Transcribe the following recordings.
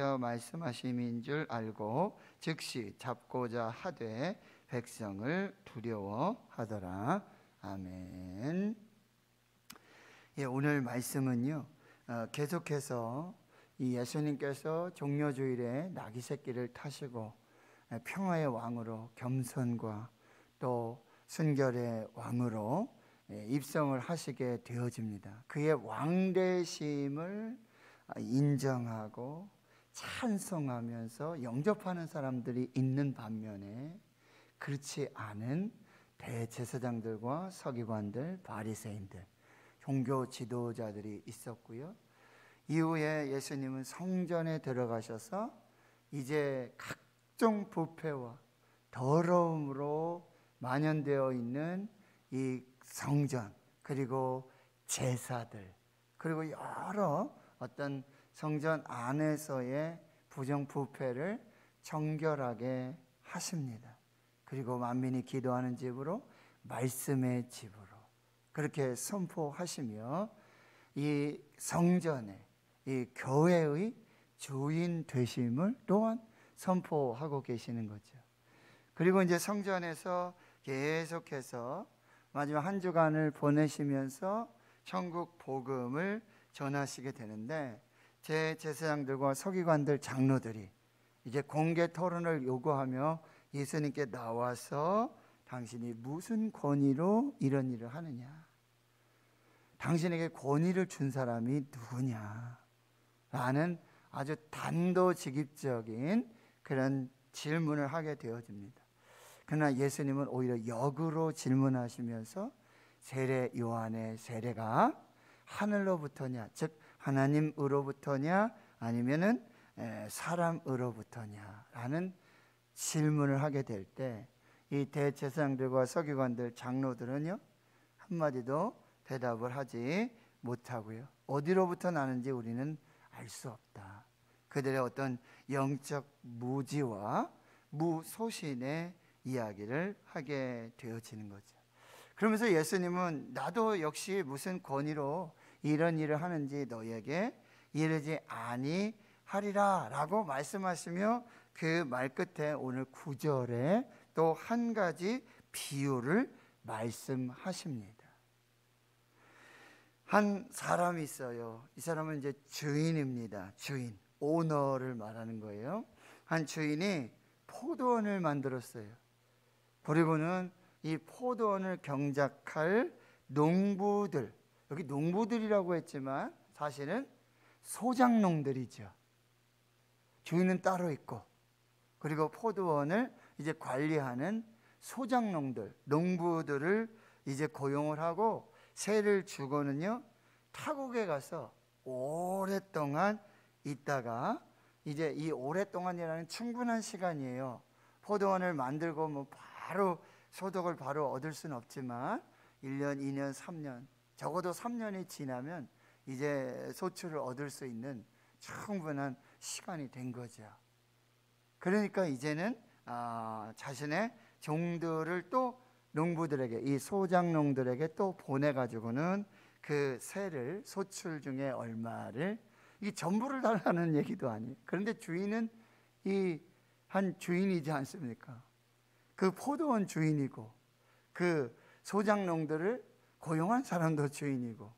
지켜 말씀하심인 줄 알고 즉시 잡고자 하되 백성을 두려워하더라. 아멘. 예, 오늘 말씀은요, 계속해서 이 예수님께서 종려주일에 나귀 새끼를 타시고 평화의 왕으로, 겸손과 또 순결의 왕으로 입성을 하시게 되어집니다. 그의 왕되심을 인정하고 찬송하면서 영접하는 사람들이 있는 반면에 그렇지 않은 대제사장들과 서기관들, 바리새인들, 종교 지도자들이 있었고요. 이후에 예수님은 성전에 들어가셔서 이제 각종 부패와 더러움으로 만연되어 있는 이 성전, 그리고 제사들, 그리고 여러 어떤 성전 안에서의 부정부패를 정결하게 하십니다. 그리고 만민이 기도하는 집으로, 말씀의 집으로 그렇게 선포하시며 이 성전의, 이 교회의 주인 되심을 또한 선포하고 계시는 거죠. 그리고 이제 성전에서 계속해서 마지막 한 주간을 보내시면서 천국 복음을 전하시게 되는데, 제사장들과 서기관들, 장로들이 이제 공개 토론을 요구하며 예수님께 나와서 당신이 무슨 권위로 이런 일을 하느냐, 당신에게 권위를 준 사람이 누구냐 라는 아주 단도직입적인 그런 질문을 하게 되어집니다. 그러나 예수님은 오히려 역으로 질문하시면서 세례 요한의 세례가 하늘로부터냐, 즉 하나님으로부터냐 아니면은 사람으로부터냐 라는 질문을 하게 될 때 이 대제사장들과 서기관들, 장로들은요 한마디도 대답을 하지 못하고요, 어디로부터 나는지 우리는 알 수 없다. 그들의 어떤 영적 무지와 무소신의 이야기를 하게 되어지는 거죠. 그러면서 예수님은 나도 역시 무슨 권위로 이런 일을 하는지 너에게 이르지 아니하리라 라고 말씀하시며 그 말 끝에 오늘 9절에 또 한 가지 비유를 말씀하십니다. 한 사람이 있어요. 이 사람은 이제 주인입니다. 주인, 오너를 말하는 거예요. 한 주인이 포도원을 만들었어요. 그리고는 이 포도원을 경작할 농부들, 여기 농부들이라고 했지만 사실은 소작농들이죠. 주인은 따로 있고, 그리고 포도원을 이제 관리하는 소작농들, 농부들을 이제 고용을 하고 세를 주고는요 타국에 가서 오랫동안 있다가, 이제 이 오랫동안이라는 충분한 시간이에요. 포도원을 만들고 뭐 바로 소득을 바로 얻을 수는 없지만 1년, 2년, 3년, 적어도 3년이 지나면 이제 소출을 얻을 수 있는 충분한 시간이 된 거죠. 그러니까 이제는 자신의 종들을 또 농부들에게, 이 소작농들에게 또 보내가지고는 그 세를, 소출 중에 얼마를, 이 전부를 달라는 얘기도 아니에요. 그런데 주인은 이 한 주인이지 않습니까? 그 포도원 주인이고, 그 소작농들을 고용한 사람도 주인이고,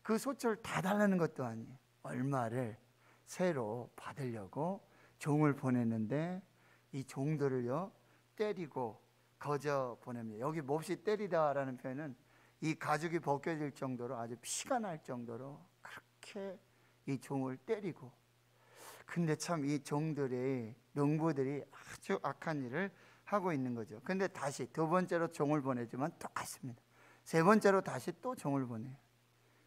그 소출 다 달라는 것도 아니에요. 얼마를 세로 받으려고 종을 보냈는데 이 종들을요 때리고 거저 보냅니다. 여기 몹시 때리다라는 표현은 이 가죽이 벗겨질 정도로, 아주 피가 날 정도로 그렇게 이 종을 때리고. 근데 참 이 종들이, 농부들이 아주 악한 일을 하고 있는 거죠. 근데 다시 두 번째로 종을 보내지만 똑같습니다. 세 번째로 다시 또 종을 보내요.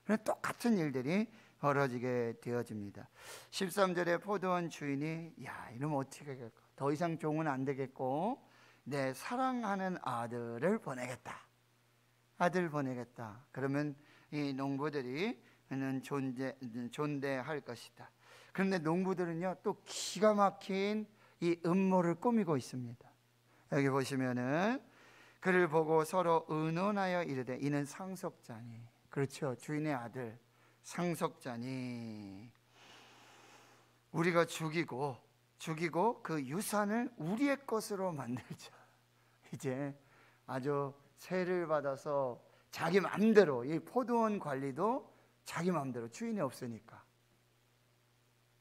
그래서 똑같은 일들이 벌어지게 되어집니다. 13절에 포도원 주인이 이러면 어떻게 하겠고, 더 이상 종은 안 되겠고 내 사랑하는 아들을 보내겠다. 아들 보내겠다. 그러면 이 농부들이 존대할 것이다. 그런데 농부들은요 또 기가 막힌 이 음모를 꾸미고 있습니다. 여기 보시면은 그를 보고 서로 의논하여 이르되 이는 상속자니. 그렇죠, 주인의 아들 상속자니. 우리가 죽이고 그 유산을 우리의 것으로 만들자. 이제 아주 세를 받아서 자기 마음대로, 이 포도원 관리도 자기 마음대로, 주인이 없으니까.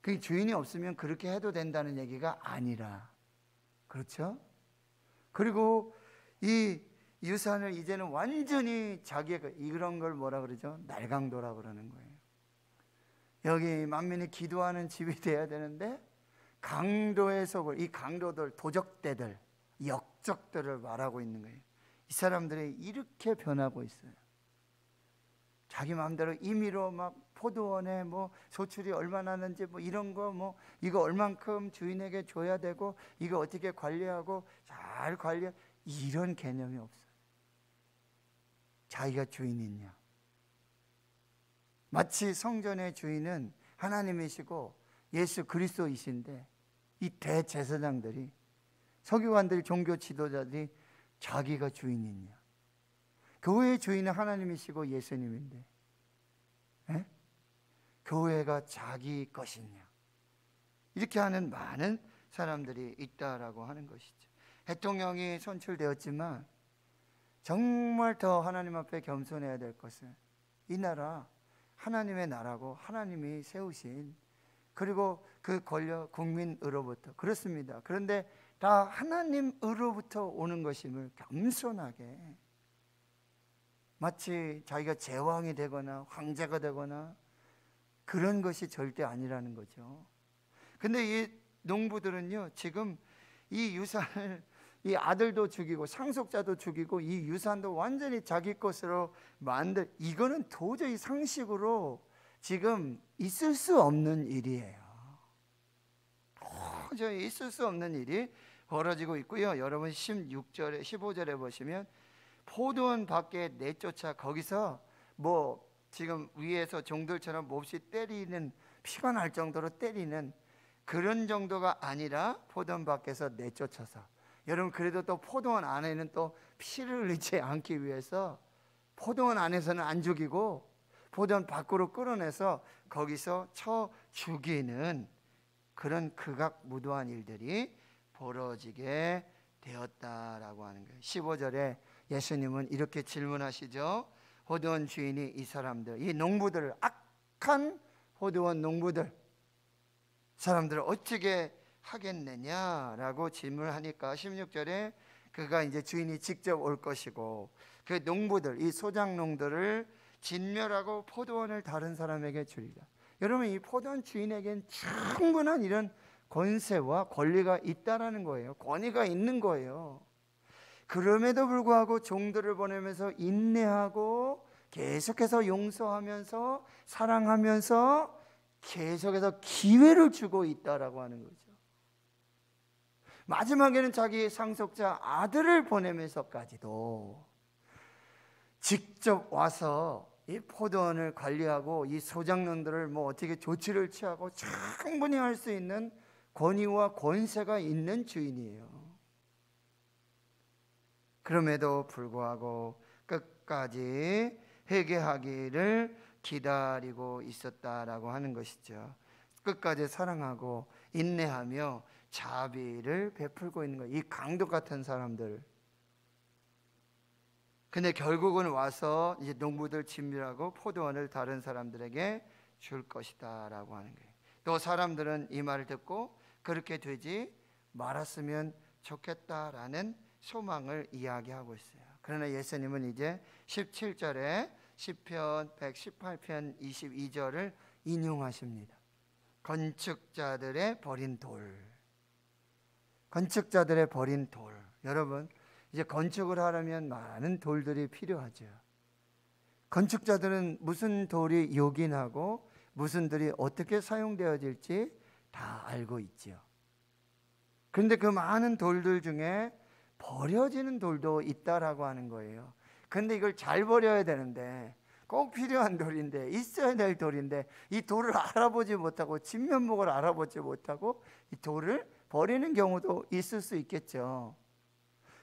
그 주인이 없으면 그렇게 해도 된다는 얘기가 아니라, 그렇죠? 그리고 이 유산을 이제는 완전히 자기의, 이런 걸 뭐라 그러죠? 날강도라 그러는 거예요. 여기 만민이 기도하는 집이 돼야 되는데 강도의 속을, 이 강도들, 도적대들, 역적들을 말하고 있는 거예요. 이 사람들이 이렇게 변하고 있어요. 자기 마음대로 임의로 막 포도원에 뭐 소출이 얼마나 나는지 뭐 이런 거 뭐 이거 얼만큼 주인에게 줘야 되고 이거 어떻게 관리하고 잘 관리, 이런 개념이 없어요. 자기가 주인이냐. 마치 성전의 주인은 하나님이시고 예수 그리스도이신데 이 대제사장들이, 서기관들, 종교 지도자들이 자기가 주인이냐. 교회의 주인은 하나님이시고 예수님인데 교회가 자기 것이냐. 이렇게 하는 많은 사람들이 있다라고 하는 것이죠. 대통령이 선출되었지만 정말 더 하나님 앞에 겸손해야 될 것은 이 나라 하나님의 나라고 하나님이 세우신, 그리고 그 권력 국민으로부터, 그렇습니다. 그런데 다 하나님으로부터 오는 것임을 겸손하게, 마치 자기가 제왕이 되거나 황제가 되거나 그런 것이 절대 아니라는 거죠. 근데 이 농부들은요, 지금 이 유산을, 이 아들도 죽이고 상속자도 죽이고 이 유산도 완전히 자기 것으로 이거는 도저히 상식으로 지금 있을 수 없는 일이에요. 도저히 있을 수 없는 일이 벌어지고 있고요. 여러분 16절에 15절에 보시면 포도원 밖에 내쫓아, 거기서 뭐 지금 위에서 종들처럼 몹시 때리는, 피가 날 정도로 때리는 그런 정도가 아니라 포도원 밖에서 내쫓아서, 여러분 그래도 또 포도원 안에는 또 피를 흘리지 않기 위해서 포도원 안에서는 안 죽이고 포도원 밖으로 끌어내서 거기서 쳐 죽이는 그런 극악무도한 일들이 벌어지게 되었다라고 하는 거예요. 15절에 예수님은 이렇게 질문하시죠. 포도원 주인이 이 사람들, 이 농부들을, 악한 포도원 농부들, 사람들을 어떻게 하겠느냐라고 질문하니까 16절에 그가 이제 주인이 직접 올 것이고 그 농부들, 이 소작농들을 진멸하고 포도원을 다른 사람에게 주리라. 여러분, 이 포도원 주인에겐 충분한 이런 권세와 권리가 있다라는 거예요. 권위가 있는 거예요. 그럼에도 불구하고 종들을 보내면서 인내하고 계속해서 용서하면서 사랑하면서 계속해서 기회를 주고 있다라고 하는 거죠. 마지막에는 자기의 상속자 아들을 보내면서까지도 직접 와서 이 포도원을 관리하고 이 소작농들을 뭐 어떻게 조치를 취하고 충분히 할 수 있는 권위와 권세가 있는 주인이에요. 그럼에도 불구하고 끝까지 회개하기를 기다리고 있었다라고 하는 것이죠. 끝까지 사랑하고 인내하며 자비를 베풀고 있는 거예요. 이 강도 같은 사람들. 근데 결국은 와서 이제 농부들 진멸하고 포도원을 다른 사람들에게 줄 것이다 라고 하는 거예요. 또 사람들은 이 말을 듣고 그렇게 되지 말았으면 좋겠다라는 소망을 이야기하고 있어요. 그러나 예수님은 이제 17절에 시편 118편 22절을 인용하십니다. 건축자들의 버린 돌. 건축자들의 버린 돌. 여러분, 이제 건축을 하려면 많은 돌들이 필요하죠. 건축자들은 무슨 돌이 요긴하고 무슨 돌이 어떻게 사용되어질지 다 알고 있죠. 그런데 그 많은 돌들 중에 버려지는 돌도 있다라고 하는 거예요. 그런데 이걸 잘 버려야 되는데, 꼭 필요한 돌인데, 있어야 될 돌인데 이 돌을 알아보지 못하고, 진면목을 알아보지 못하고 이 돌을 버리는 경우도 있을 수 있겠죠.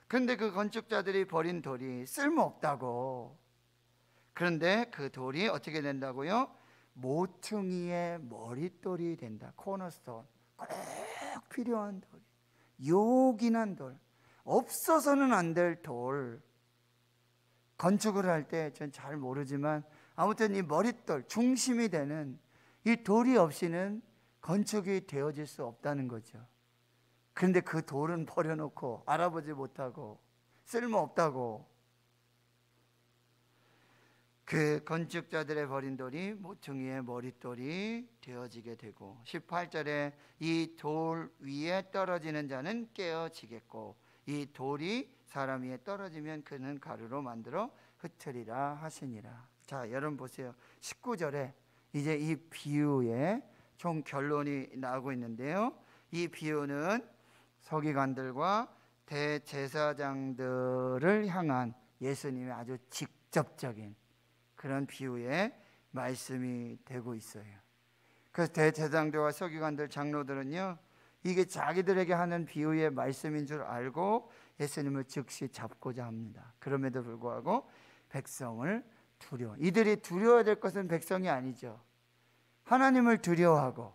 그런데 그 건축자들이 버린 돌이 쓸모없다고, 그런데 그 돌이 어떻게 된다고요? 모퉁이의 머릿돌이 된다. 코너스톤. 꼭 필요한 돌. 요긴한 돌. 없어서는 안 될 돌. 건축을 할 때 전 잘 모르지만 아무튼 이 머릿돌, 중심이 되는 이 돌이 없이는 건축이 되어질 수 없다는 거죠. 그런데 그 돌은 버려놓고 알아보지 못하고 쓸모없다고 그 건축자들의 버린 돌이 모퉁이의 머릿돌이 되어지게 되고 18절에 이 돌 위에 떨어지는 자는 깨어지겠고 이 돌이 사람 위에 떨어지면 그는 가루로 만들어 흩으리라 하시니라. 자, 여러분 보세요. 19절에 이제 이 비유의 총 결론이 나오고 있는데요. 이 비유는 서기관들과 대제사장들을 향한 예수님의 아주 직접적인 그런 비유의 말씀이 되고 있어요. 그래서 대제사장들과 서기관들, 장로들은요, 이게 자기들에게 하는 비유의 말씀인 줄 알고 예수님을 즉시 잡고자 합니다. 그럼에도 불구하고 백성을 이들이 두려워야 될 것은 백성이 아니죠. 하나님을 두려워하고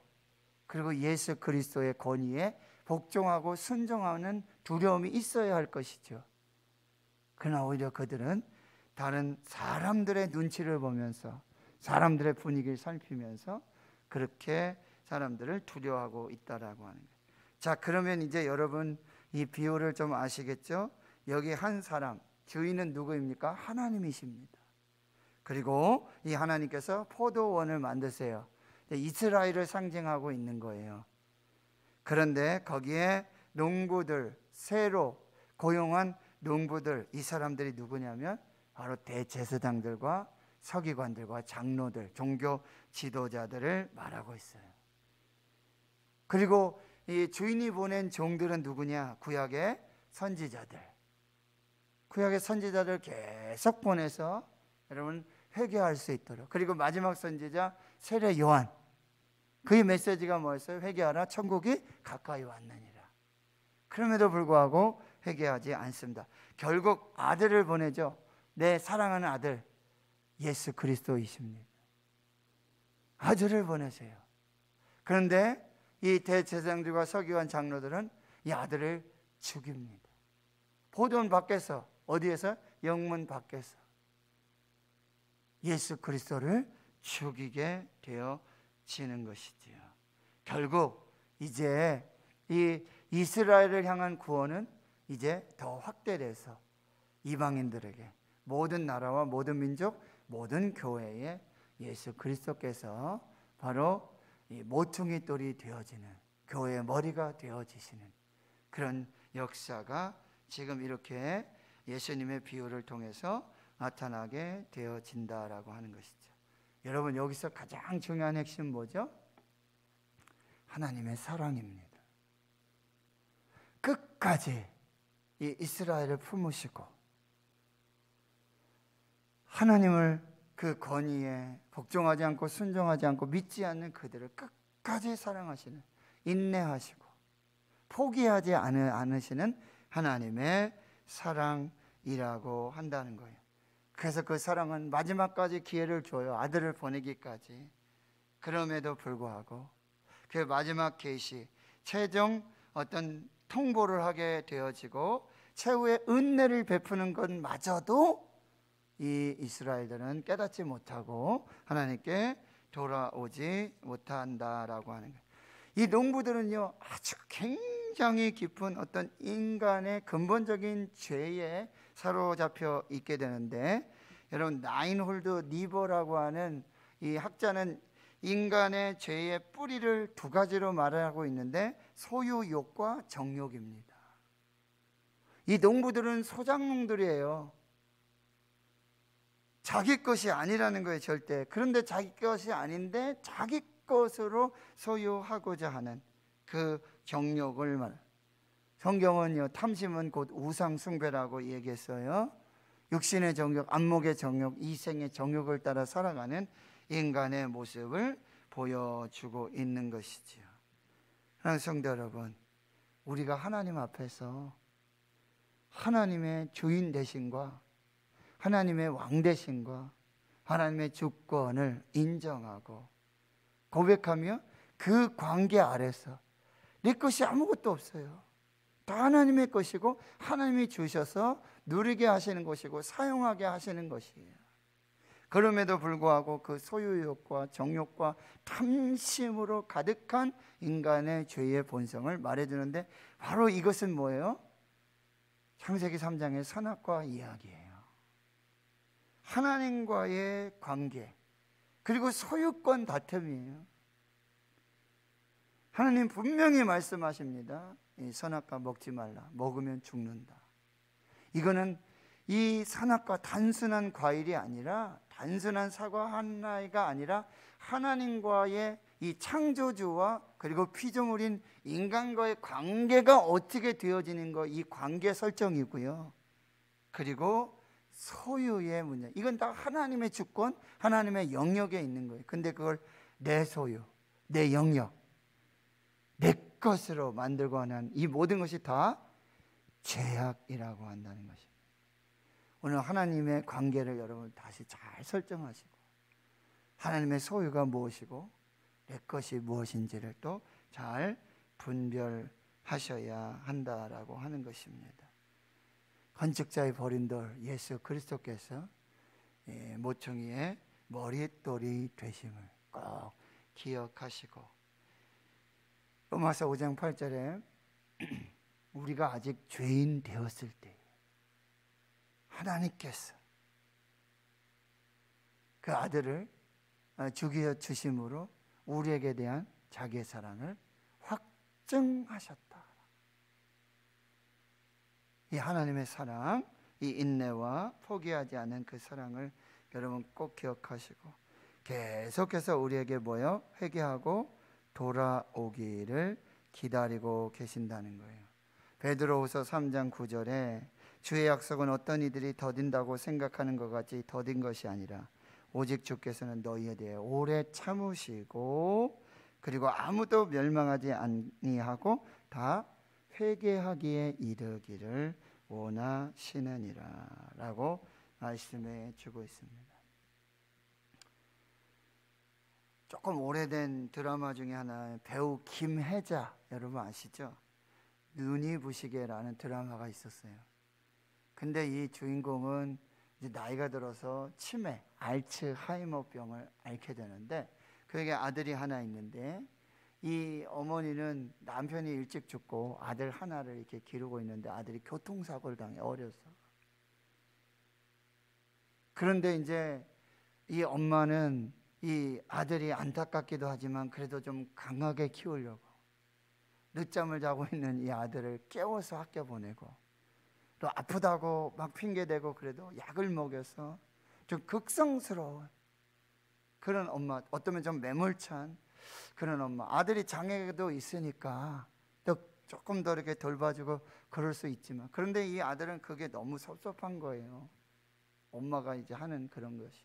그리고 예수 그리스도의 권위에 복종하고 순종하는 두려움이 있어야 할 것이죠. 그러나 오히려 그들은 다른 사람들의 눈치를 보면서 사람들의 분위기를 살피면서 그렇게 사람들을 두려워하고 있다라고 하는 거예요. 자, 그러면 이제 여러분 이 비유를 좀 아시겠죠? 여기 한 사람, 주인은 누구입니까? 하나님이십니다. 그리고 이 하나님께서 포도원을 만드세요. 이스라엘을 상징하고 있는 거예요. 그런데 거기에 농부들, 새로 고용한 농부들, 이 사람들이 누구냐면 바로 대제사장들과 서기관들과 장로들, 종교 지도자들을 말하고 있어요. 그리고 이 주인이 보낸 종들은 누구냐? 구약의 선지자들. 구약의 선지자들 계속 보내서 여러분 회개할 수 있도록. 그리고 마지막 선지자 세례 요한. 그의 메시지가 뭐였어요? 회개하라, 천국이 가까이 왔느니라. 그럼에도 불구하고 회개하지 않습니다. 결국 아들을 보내죠. 내 사랑하는 아들 예수 그리스도이십니다. 아들을 보내세요. 그런데 이 대제사장들과 서기관 장로들은 이 아들을 죽입니다. 포도원 밖에서, 어디에서? 영문 밖에서 예수 그리스도를 죽이게 되어지는 것이지요. 결국 이제 이 이스라엘을 향한 구원은 이제 더 확대돼서 이방인들에게, 모든 나라와 모든 민족, 모든 교회에 예수 그리스도께서 바로 이 모퉁이 돌이 되어지는, 교회의 머리가 되어지시는 그런 역사가 지금 이렇게 예수님의 비유를 통해서 나타나게 되어진다라고 하는 것이죠. 여러분, 여기서 가장 중요한 핵심 뭐죠? 하나님의 사랑입니다. 끝까지 이 이스라엘을 품으시고 하나님을 그 권위에 복종하지 않고 순종하지 않고 믿지 않는 그들을 끝까지 사랑하시는, 인내하시고 포기하지 않으시는 하나님의 사랑이라고 한다는 거예요. 그래서 그 사랑은 마지막까지 기회를 줘요. 아들을 보내기까지. 그럼에도 불구하고 그 마지막 계시, 최종 어떤 통보를 하게 되어지고 최후의 은혜를 베푸는 것마저도 이 이스라엘들은 깨닫지 못하고 하나님께 돌아오지 못한다라고 하는 거예요. 이 농부들은요, 아주 굉장히 깊은 어떤 인간의 근본적인 죄에 사로잡혀 있게 되는데, 여러분 나인홀드 니버라고 하는 이 학자는 인간의 죄의 뿌리를 두 가지로 말하고 있는데 소유욕과 정욕입니다. 이 농부들은 소작농들이에요. 자기 것이 아니라는 거예요, 절대. 그런데 자기 것이 아닌데 자기 것으로 소유하고자 하는 그 정욕을 말. 성경은요, 탐심은 곧 우상 숭배라고 얘기했어요. 육신의 정욕, 안목의 정욕, 이생의 정욕을 따라 살아가는 인간의 모습을 보여주고 있는 것이지요. 사랑하는 성도 여러분, 우리가 하나님 앞에서 하나님의 주인 되심과 하나님의 왕 되심과 하나님의 주권을 인정하고 고백하며 그 관계 아래서 내 것이 아무것도 없어요. 다 하나님의 것이고 하나님이 주셔서 누리게 하시는 것이고 사용하게 하시는 것이에요. 그럼에도 불구하고 그 소유욕과 정욕과 탐심으로 가득한 인간의 죄의 본성을 말해주는데, 바로 이것은 뭐예요? 창세기 3장의 선악과 이야기예요. 하나님과의 관계, 그리고 소유권 다툼이에요. 하나님 분명히 말씀하십니다. 이 선악과 먹지 말라. 먹으면 죽는다. 이거는 이 선악과 단순한 과일이 아니라, 단순한 사과 하나가 아니라 하나님과의 이 창조주와 그리고 피조물인 인간과의 관계가 어떻게 되어지는 거, 이 관계 설정이고요. 그리고 소유의 문제, 이건 다 하나님의 주권, 하나님의 영역에 있는 거예요. 근데 그걸 내 소유, 내 영역, 내 것으로 만들고 하는 이 모든 것이 다 죄악이라고 한다는 것입니다. 오늘 하나님의 관계를 여러분 다시 잘 설정하시고, 하나님의 소유가 무엇이고 내 것이 무엇인지를 또 잘 분별하셔야 한다라고 하는 것입니다. 건축자의 버린 돌, 예수 그리스도께서 모퉁이의 머릿돌이 되심을 꼭 기억하시고, 로마서 5장 8절에 우리가 아직 죄인 되었을 때 하나님께서 그 아들을 죽여 주심으로 우리에게 대한 자기의 사랑을 확증하셨다. 이 하나님의 사랑, 이 인내와 포기하지 않은 그 사랑을 여러분 꼭 기억하시고, 계속해서 우리에게 뭐요? 회개하고 돌아오기를 기다리고 계신다는 거예요. 베드로후서 3장 9절에 주의 약속은 어떤 이들이 더딘다고 생각하는 것 같이 더딘 것이 아니라 오직 주께서는 너희에 대해 오래 참으시고, 그리고 아무도 멸망하지 아니하고 다 회개하기에 이르기를 원하시느니라 라고 말씀해 주고 있습니다. 조금 오래된 드라마 중에 하나, 배우 김혜자 여러분 아시죠? 눈이 부시게라는 드라마가 있었어요. 근데 이 주인공은 이제 나이가 들어서 치매, 알츠하이머병을 앓게 되는데, 그에게 아들이 하나 있는데, 이 어머니는 남편이 일찍 죽고 아들 하나를 이렇게 기르고 있는데 아들이 교통사고를 당해, 어려서. 그런데 이제 이 엄마는 이 아들이 안타깝기도 하지만 그래도 좀 강하게 키우려고 늦잠을 자고 있는 이 아들을 깨워서 학교 보내고, 또 아프다고 막 핑계대고 그래도 약을 먹여서 좀 극성스러운 그런 엄마, 어쩌면 좀 매몰찬 그런 엄마. 아들이 장애도 있으니까 또 조금 더 이렇게 돌봐주고 그럴 수 있지만, 그런데 이 아들은 그게 너무 섭섭한 거예요. 엄마가 이제 하는 그런 것이.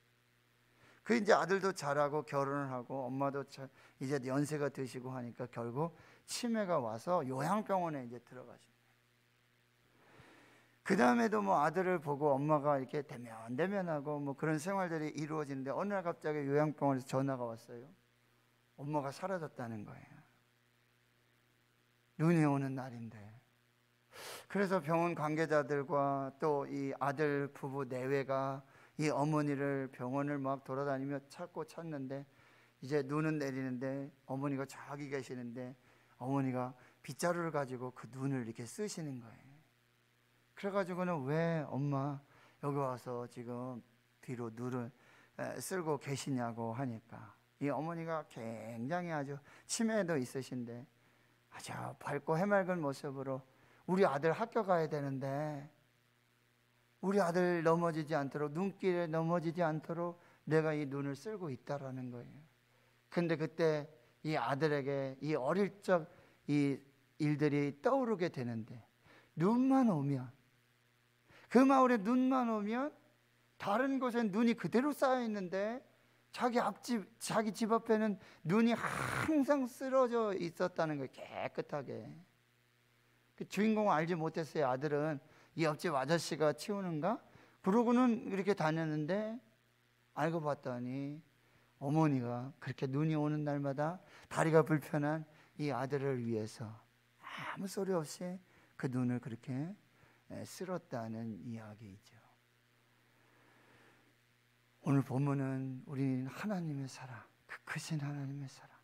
그 이제 아들도 자라고 결혼을 하고 엄마도 이제 연세가 드시고 하니까 결국 치매가 와서 요양병원에 이제 들어가십니다. 그 다음에도 뭐 아들을 보고 엄마가 이렇게 대면대면하고 뭐 그런 생활들이 이루어지는데, 어느 날 갑자기 요양병원에서 전화가 왔어요. 엄마가 사라졌다는 거예요. 눈이 오는 날인데. 그래서 병원 관계자들과 또 이 아들 부부 내외가 이 어머니를 병원을 막 돌아다니며 찾는데, 이제 눈은 내리는데 어머니가 저기 계시는데 어머니가 빗자루를 가지고 그 눈을 이렇게 쓰시는 거예요. 그래가지고는 왜 엄마 여기 와서 지금 뒤로 눈을 쓸고 계시냐고 하니까, 이 어머니가 굉장히 아주 치매도 있으신데 아주 밝고 해맑은 모습으로 우리 아들 학교 가야 되는데 우리 아들 넘어지지 않도록, 눈길에 넘어지지 않도록 내가 이 눈을 쓸고 있다라는 거예요. 근데 그때 이 아들에게 이 어릴 적 이 일들이 떠오르게 되는데, 눈만 오면, 그 마을에 눈만 오면 다른 곳엔 눈이 그대로 쌓여 있는데 자기 집 앞에는 눈이 항상 쓰러져 있었다는 거예요. 깨끗하게. 그 주인공은 알지 못했어요. 아들은 이 옆집 아저씨가 치우는가? 그러고는 이렇게 다녔는데 알고 봤더니 어머니가 그렇게 눈이 오는 날마다 다리가 불편한 이 아들을 위해서 아무 소리 없이 그 눈을 그렇게 쓸었다는 이야기이죠. 오늘 본문은 우리는 하나님의 사랑, 그 크신 하나님의 사랑,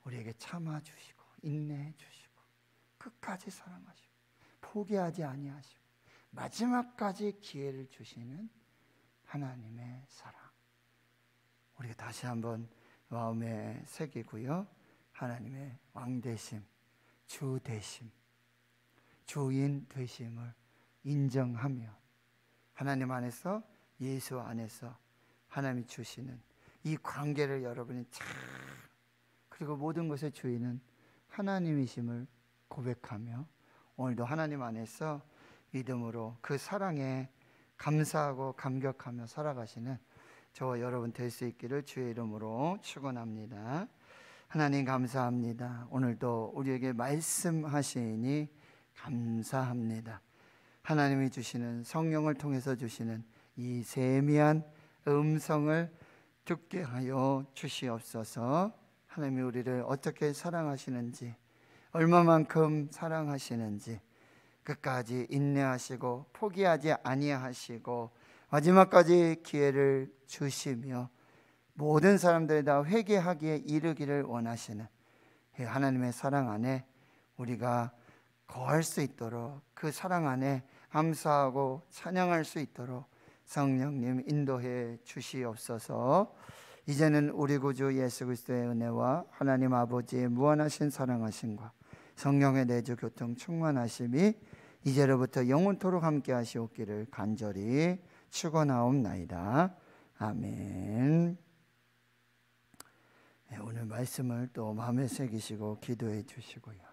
우리에게 참아주시고 인내해 주시고 끝까지 사랑하시고 포기하지 아니하시고 마지막까지 기회를 주시는 하나님의 사랑, 우리가 다시 한번 마음에 새기고요. 하나님의 왕되심, 주되심, 주인 되심을 인정하며 하나님 안에서, 예수 안에서 하나님이 주시는 이 관계를 여러분이 잘, 그리고 모든 것의 주인은 하나님이심을 고백하며 오늘도 하나님 안에서 믿음으로 그 사랑에 감사하고 감격하며 살아가시는 저와 여러분 될 수 있기를 주의 이름으로 축원합니다. 하나님 감사합니다. 오늘도 우리에게 말씀하시니 감사합니다. 하나님이 주시는 성령을 통해서 주시는 이 세미한 음성을 듣게 하여 주시옵소서. 하나님이 우리를 어떻게 사랑하시는지, 얼마만큼 사랑하시는지 끝까지 인내하시고 포기하지 아니하시고 마지막까지 기회를 주시며 모든 사람들이 다 회개하기에 이르기를 원하시는 하나님의 사랑 안에 우리가 거할 수 있도록, 그 사랑 안에 감사하고 찬양할 수 있도록 성령님 인도해 주시옵소서. 이제는 우리 구주 예수 그리스도의 은혜와 하나님 아버지의 무한하신 사랑하심과 성령의 내주 교통 충만하심이 이제로부터 영원토록 함께 하시옵기를 간절히 축원하옵나이다. 아멘. 오늘 말씀을 또 마음에 새기시고 기도해 주시고요.